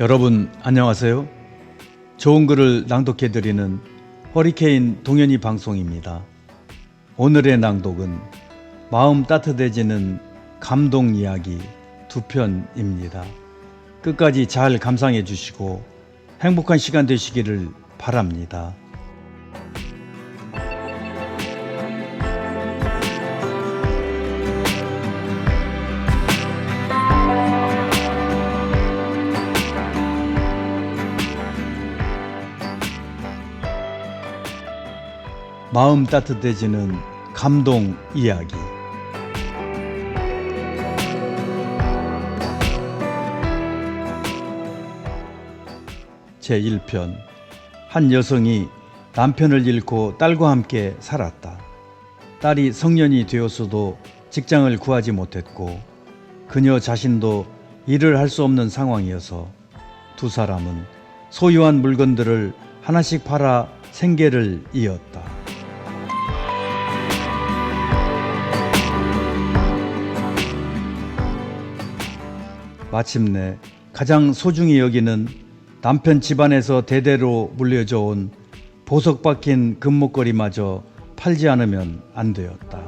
여러분 안녕하세요. 좋은 글을 낭독해드리는 허리케인 동현이 방송입니다. 오늘의 낭독은 마음 따뜻해지는 감동 이야기 2편입니다. 끝까지 잘 감상해 주시고 행복한 시간 되시기를 바랍니다. 마음 따뜻해지는 감동 이야기. 제1편. 한 여성이 남편을 잃고 딸과 함께 살았다. 딸이 성년이 되었어도 직장을 구하지 못했고 그녀 자신도 일을 할 수 없는 상황이어서 두 사람은 소유한 물건들을 하나씩 팔아 생계를 이었다. 마침내 가장 소중히 여기는 남편 집안에서 대대로 물려져 온 보석 박힌 금목걸이마저 팔지 않으면 안 되었다.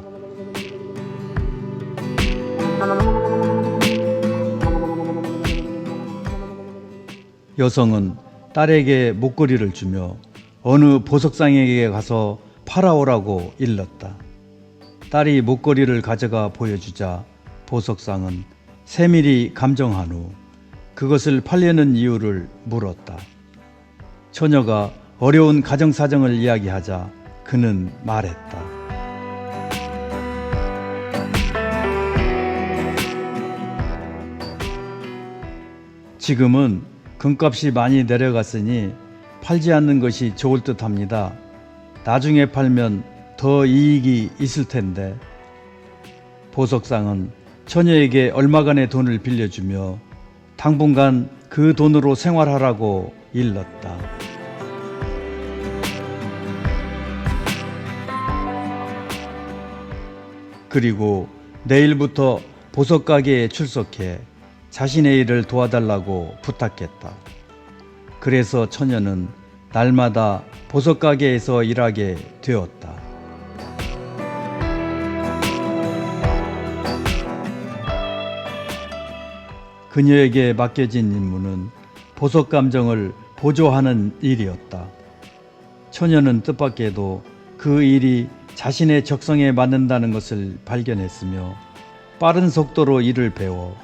여성은 딸에게 목걸이를 주며 어느 보석상에게 가서 팔아오라고 일렀다. 딸이 목걸이를 가져가 보여주자 보석상은 세밀히 감정한 후 그것을 팔려는 이유를 물었다. 처녀가 어려운 가정사정을 이야기하자 그는 말했다. 지금은 금값이 많이 내려갔으니 팔지 않는 것이 좋을 듯 합니다. 나중에 팔면 더 이익이 있을 텐데. 보석상은 처녀에게 얼마간의 돈을 빌려주며 당분간 그 돈으로 생활하라고 일렀다. 그리고 내일부터 보석 가게에 출석해 자신의 일을 도와달라고 부탁했다. 그래서 처녀는 날마다 보석 가게에서 일하게 되었다. 그녀에게 맡겨진 임무는 보석 감정을 보조하는 일이었다. 처녀는 뜻밖에도 그 일이 자신의 적성에 맞는다는 것을 발견했으며 빠른 속도로 일을 배워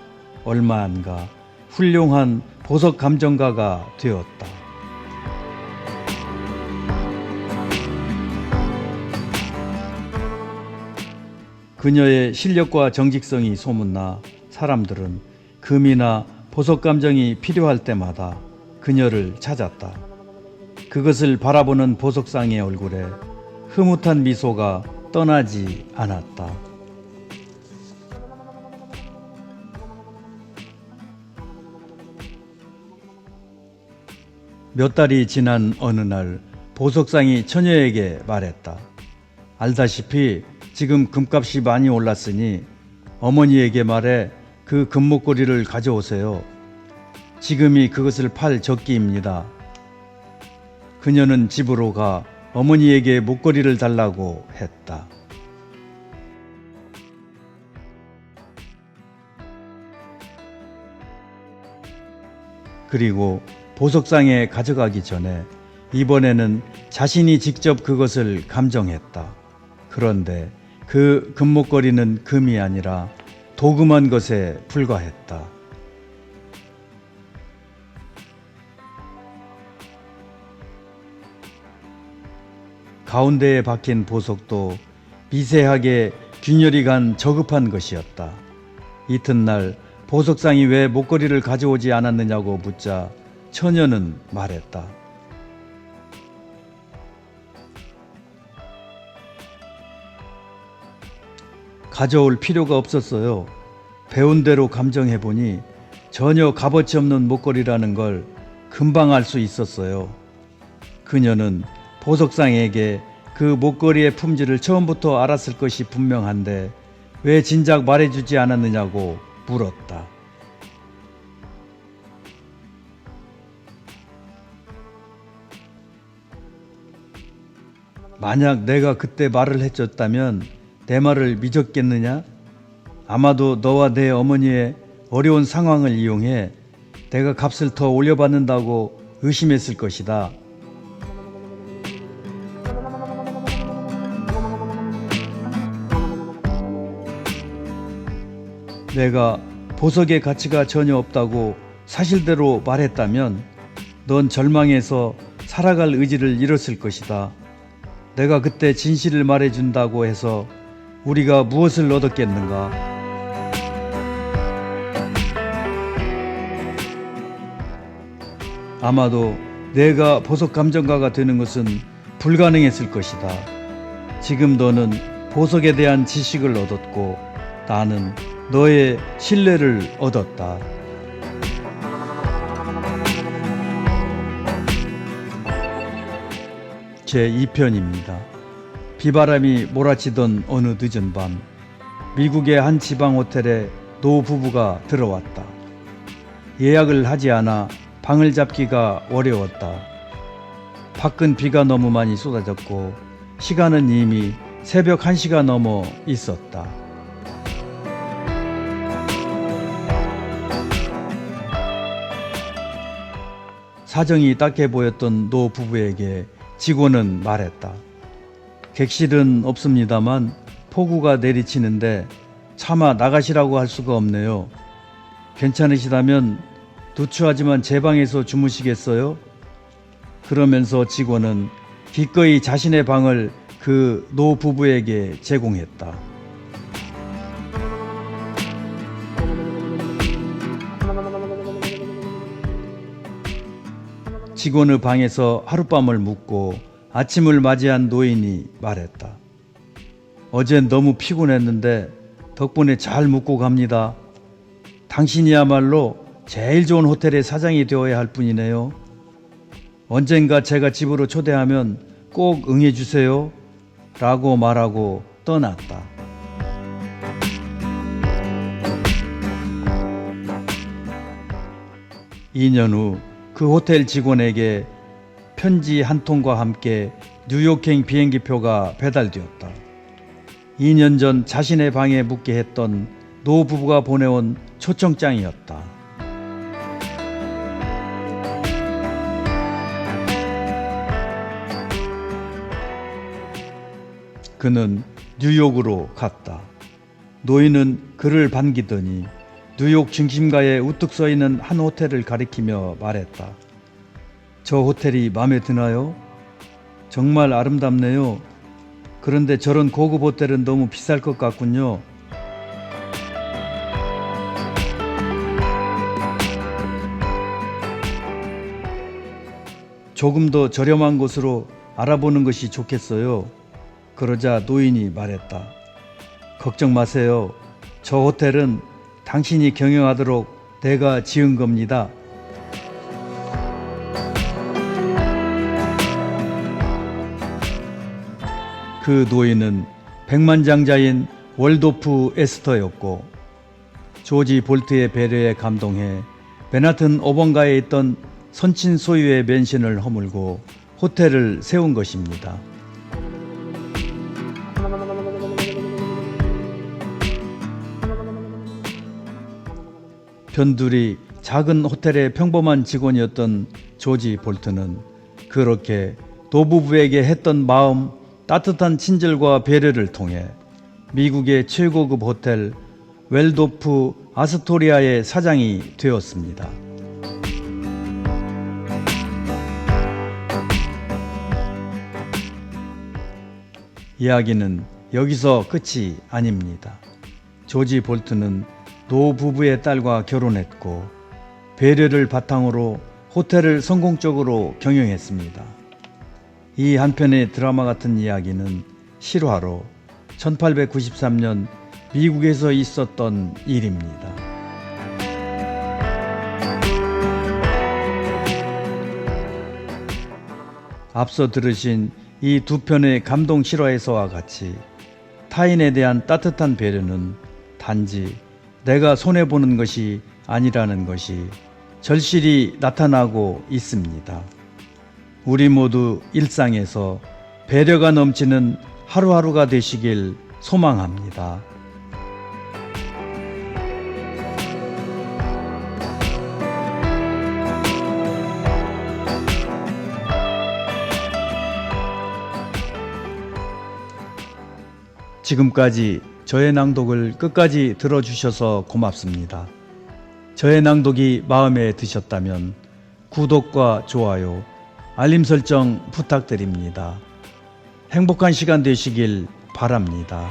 얼마 안 가 훌륭한 보석 감정가가 되었다. 그녀의 실력과 정직성이 소문나 사람들은 금이나 보석 감정이 필요할 때마다 그녀를 찾았다. 그것을 바라보는 보석상의 얼굴에 흐뭇한 미소가 떠나지 않았다. 몇 달이 지난 어느 날 보석상이 처녀에게 말했다. 알다시피 지금 금값이 많이 올랐으니 어머니에게 말해 그 금목걸이를 가져오세요. 지금이 그것을 팔 적기입니다. 그녀는 집으로 가 어머니에게 목걸이를 달라고 했다. 그리고 보석상에 가져가기 전에 이번에는 자신이 직접 그것을 감정했다. 그런데 그 금목걸이는 금이 아니라 도금한 것에 불과했다. 가운데에 박힌 보석도 미세하게 균열이 간 저급한 것이었다. 이튿날 보석상이 왜 목걸이를 가져오지 않았느냐고 묻자 처녀는 말했다. 가져올 필요가 없었어요. 배운 대로 감정해보니 전혀 값어치 없는 목걸이라는 걸 금방 알 수 있었어요. 그녀는 보석상에게 그 목걸이의 품질을 처음부터 알았을 것이 분명한데 왜 진작 말해주지 않았느냐고 물었다. 만약 내가 그때 말을 해줬다면 내 말을 믿었겠느냐? 아마도 너와 내 어머니의 어려운 상황을 이용해 내가 값을 더 올려받는다고 의심했을 것이다. 내가 보석의 가치가 전혀 없다고 사실대로 말했다면 넌 절망해서 살아갈 의지를 잃었을 것이다. 내가 그때 진실을 말해준다고 해서 우리가 무엇을 얻었겠는가? 아마도 내가 보석 감정가가 되는 것은 불가능했을 것이다. 지금 너는 보석에 대한 지식을 얻었고 나는 너의 신뢰를 얻었다. 제2편입니다. 비바람이 몰아치던 어느 늦은 밤, 미국의 한 지방 호텔에 노 부부가 들어왔다. 예약을 하지 않아 방을 잡기가 어려웠다. 밖은 비가 너무 많이 쏟아졌고 시간은 이미 새벽 1시가 넘어 있었다. 사정이 딱해 보였던 노 부부에게 직원은 말했다. 객실은 없습니다만 폭우가 내리치는데 차마 나가시라고 할 수가 없네요. 괜찮으시다면 누추하지만 제 방에서 주무시겠어요? 그러면서 직원은 기꺼이 자신의 방을 그 노 부부에게 제공했다. 직원의 방에서 하룻밤을 묵고 아침을 맞이한 노인이 말했다. 어젠 너무 피곤했는데 덕분에 잘 묵고 갑니다. 당신이야말로 제일 좋은 호텔의 사장이 되어야 할 뿐이네요. 언젠가 제가 집으로 초대하면 꼭 응해주세요. 라고 말하고 떠났다. (2년) 후 그 호텔 직원에게 편지 한 통과 함께 뉴욕행 비행기표가 배달되었다. 2년 전 자신의 방에 묵게 했던 노 부부가 보내온 초청장이었다. 그는 뉴욕으로 갔다. 노인은 그를 반기더니 뉴욕 중심가에 우뚝 서 있는 한 호텔을 가리키며 말했다. 저 호텔이 마음에 드나요? 정말 아름답네요. 그런데 저런 고급 호텔은 너무 비쌀 것 같군요. 조금 더 저렴한 곳으로 알아보는 것이 좋겠어요. 그러자 노인이 말했다. 걱정 마세요. 저 호텔은 당신이 경영하도록 내가 지은 겁니다. 그 노인은 백만장자인 월도프 에스터였고 조지 볼트의 배려에 감동해 맨하튼 5번가에 있던 선친 소유의 맨션을 허물고 호텔을 세운 것입니다. 변두리 작은 호텔의 평범한 직원이었던 조지 볼트는 그렇게 노부부에게 했던 마음 따뜻한 친절과 배려를 통해 미국의 최고급 호텔 웰도프 아스토리아의 사장이 되었습니다. 이야기는 여기서 끝이 아닙니다. 조지 볼트는 노 부부의 딸과 결혼했고 배려를 바탕으로 호텔을 성공적으로 경영했습니다. 이 한편의 드라마 같은 이야기는 실화로 1893년 미국에서 있었던 일입니다. 앞서 들으신 이 두 편의 감동 실화에서와 같이 타인에 대한 따뜻한 배려는 단지 내가 손해보는 것이 아니라는 것이 절실히 나타나고 있습니다. 우리 모두 일상에서 배려가 넘치는 하루하루가 되시길 소망합니다. 지금까지 저의 낭독을 끝까지 들어주셔서 고맙습니다. 저의 낭독이 마음에 드셨다면 구독과 좋아요, 알림 설정 부탁드립니다. 행복한 시간 되시길 바랍니다.